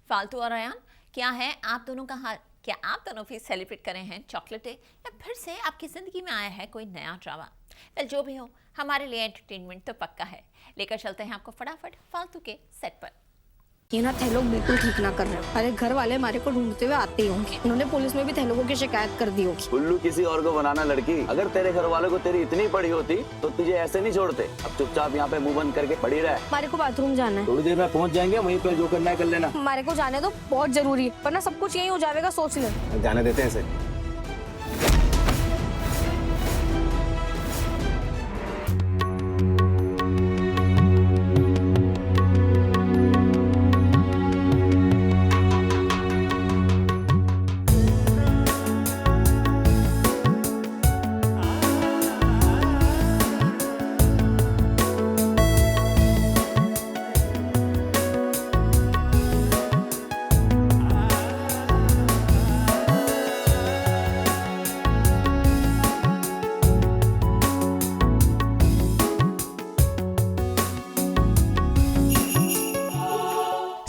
फालतू और अयान, क्या है आप दोनों का हाल? क्या आप दोनों भी सेलिब्रेट करें हैं चॉकलेट डे, या फिर से आपकी ज़िंदगी में आया है कोई नया ड्रामा? वेल, जो भी हो, हमारे लिए एंटरटेनमेंट तो पक्का है। लेकर चलते हैं आपको फटाफट फालतू के सेट पर। ये ना थे लोग बिल्कुल ठीक ना कर रहे हैं। अरे घर वाले हमारे को ढूंढते हुए आते ही होंगे। उन्होंने पुलिस में भी थे लोगों की शिकायत कर दी होगी। उल्लू किसी और को बनाना लड़की, अगर तेरे घर वालों को तेरी इतनी पड़ी होती तो तुझे ऐसे नहीं छोड़ते। अब चुपचाप यहाँ पे मुंह बंद करके पड़ी रहे। हमारे को बाथरूम जाना है। थोड़ी देर में पहुँच जाएंगे, वहीं पे जो करना है कर लेना। हमारे को जाने दो, बहुत जरूरी है, वरना सब कुछ यही हो जाएगा, सोच ले। जाने देते हैं इसे।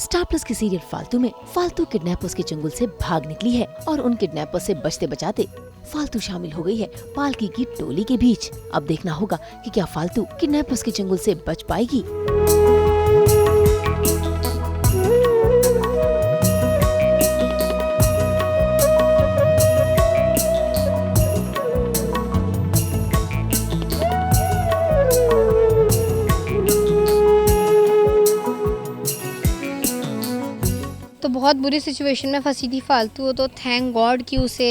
स्टार प्लस के सीरियल फालतू में फालतू किडनैपर्स के चंगुल से भाग निकली है और उन किडनैपर्स से बचते बचाते फालतू शामिल हो गई है पालकी की टोली के बीच। अब देखना होगा कि क्या फालतू किडनैपर्स के चंगुल से बच पाएगी। तो बहुत बुरी सिचुएशन में फंसी थी फालतू, तो थैंक गॉड कि उसे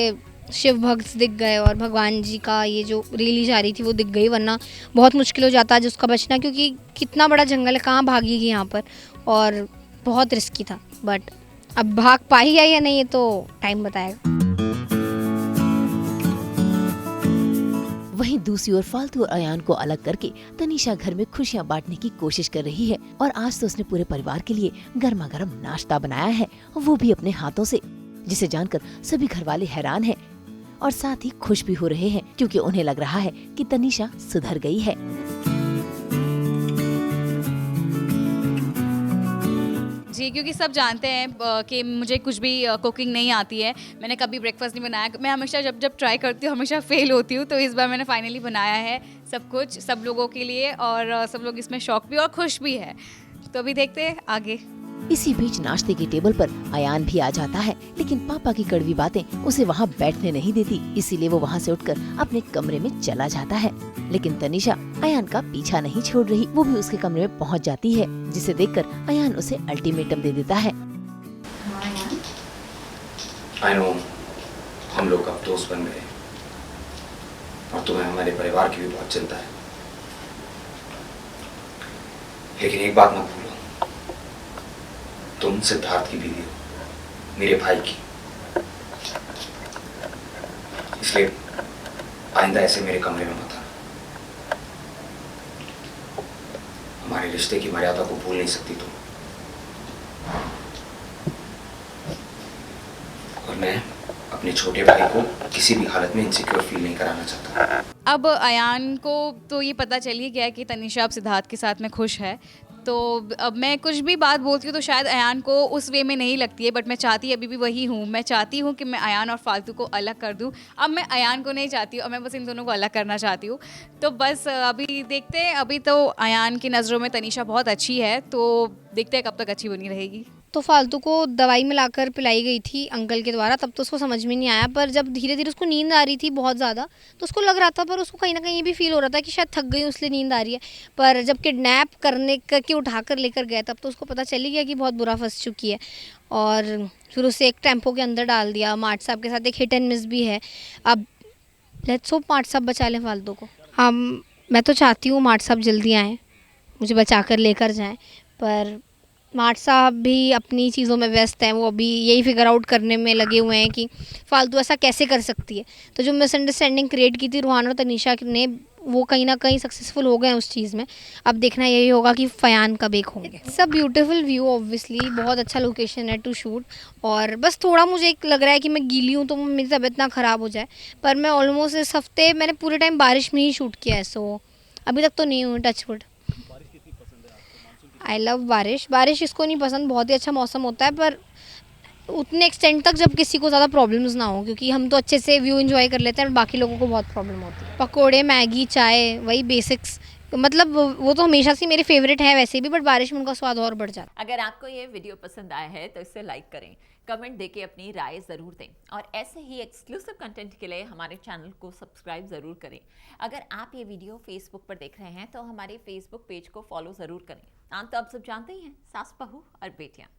शिव भक्त दिख गए और भगवान जी का ये जो रैली जा रही थी वो दिख गई, वरना बहुत मुश्किल हो जाता आज उसका बचना, क्योंकि कितना बड़ा जंगल है, कहाँ भागेगी यहाँ पर, और बहुत रिस्की था। बट अब भाग पाई है या नहीं ये तो टाइम बताएगा। वहीं दूसरी ओर फालतू और अयान को अलग करके तनीषा घर में खुशियां बांटने की कोशिश कर रही है और आज तो उसने पूरे परिवार के लिए गर्मा गर्म नाश्ता बनाया है, वो भी अपने हाथों से, जिसे जानकर सभी घर वाले हैरान हैं और साथ ही खुश भी हो रहे हैं, क्योंकि उन्हें लग रहा है कि तनीषा सुधर गई है। जी, क्योंकि सब जानते हैं कि मुझे कुछ भी कुकिंग नहीं आती है। मैंने कभी ब्रेकफास्ट नहीं बनाया। मैं हमेशा जब ट्राई करती हूँ हमेशा फेल होती हूँ। तो इस बार मैंने फाइनली बनाया है सब कुछ सब लोगों के लिए, और सब लोग इसमें शौक भी और खुश भी है। तो अभी देखते हैं आगे। इसी बीच नाश्ते की टेबल पर अयान भी आ जाता है, लेकिन पापा की कड़वी बातें उसे वहाँ बैठने नहीं देती, इसीलिए वो वहाँ से उठकर अपने कमरे में चला जाता है। लेकिन तनीषा अयान का पीछा नहीं छोड़ रही, वो भी उसके कमरे में पहुँच जाती है, जिसे देखकर अयान उसे अल्टीमेटम दे देता है। I know, हम लोग अब दोस्त बन गए और तुम्हें हमारे परिवार की भी बहुत चिंता है, लेकिन एक बात मत भूलो, तुम सिद्धार्थ की बीवी हो, मेरे भाई की। इसलिए आइंदा ऐसे मेरे कमरे में मत आना। हमारे रिश्ते की मर्यादा को भूल नहीं सकती तुम। और मैं अपने छोटे भाई को किसी भी हालत में इनसिक्योर फील नहीं कराना चाहता। अब अयान को तो ये पता चल ही गया है कि तनीषा अब सिद्धार्थ के साथ में खुश है। तो अब मैं कुछ भी बात बोलती हूँ तो शायद अयान को उस वे में नहीं लगती है, बट मैं चाहती अभी भी वही हूँ। मैं चाहती हूँ कि मैं अयान और फालतू को अलग कर दूँ। अब मैं अयान को नहीं चाहती हूँ, अब मैं बस इन दोनों को अलग करना चाहती हूँ। तो बस अभी देखते हैं। अभी तो अयान की नज़रों में तनीषा बहुत अच्छी है, तो देखते हैं कब तक अच्छी बनी रहेगी। तो फालतू को दवाई मिलाकर पिलाई गई थी अंकल के द्वारा, तब तो उसको समझ में नहीं आया, पर जब धीरे धीरे उसको नींद आ रही थी बहुत ज़्यादा, तो उसको लग रहा था, पर उसको कहीं ना कहीं ये भी फील हो रहा था कि शायद थक गई इसलिए नींद आ रही है। पर जब किडनैप करने करके उठा कर लेकर गए तब तो उसको पता चल ही गया कि बहुत बुरा फंस चुकी है, और फिर उसे एक टेम्पो के अंदर डाल दिया। मार्ट साहब के साथ एक हिट एंड मिस भी है। अब लेट्स होप मार्ट साहब बचा लें फालतू को। मैं तो चाहती हूँ मार्ट साहब जल्दी आएँ, मुझे बचा कर लेकर जाएँ, पर मार्ट साहब भी अपनी चीज़ों में व्यस्त हैं। वो अभी यही फिगर आउट करने में लगे हुए हैं कि फालतू ऐसा कैसे कर सकती है। तो जो मिसअंडरस्टैंडिंग क्रिएट की थी रूहान और तनीषा ने, वो कहीं ना कहीं सक्सेसफुल हो गए उस चीज़ में। अब देखना यही होगा कि फ़यान कब एक होंगे। सब ब्यूटीफुल व्यू, ऑब्वियसली बहुत अच्छा लोकेशन है टू शूट, और बस थोड़ा मुझे एक लग रहा है कि मैं गीली हूँ तो मेरी तबीयत ना ख़राब हो जाए। पर मैं ऑलमोस्ट इस हफ्ते मैंने पूरे टाइम बारिश में ही शूट किया है, सो अभी तक तो नहीं हूँ, टचवुड। आई लव बारिश। बारिश इसको नहीं पसंद, बहुत ही अच्छा मौसम होता है, पर उतने एक्सटेंड तक जब किसी को ज़्यादा प्रॉब्लम्स ना हो, क्योंकि हम तो अच्छे से व्यू एंजॉय कर लेते हैं, बाकी लोगों को बहुत प्रॉब्लम होती है। पकोड़े, मैगी, चाय, वही बेसिक्स, मतलब वो तो हमेशा से मेरे फेवरेट है वैसे भी, बट बारिश में उनका स्वाद और बढ़ जाता है। अगर आपको ये वीडियो पसंद आया है तो इसे लाइक करें, कमेंट देके अपनी राय ज़रूर दें और ऐसे ही एक्सक्लूसिव कंटेंट के लिए हमारे चैनल को सब्सक्राइब ज़रूर करें। अगर आप ये वीडियो फेसबुक पर देख रहे हैं तो हमारे फेसबुक पेज को फॉलो ज़रूर करें। तो आप सब जानते ही हैं, सास बहू और बेटियाँ।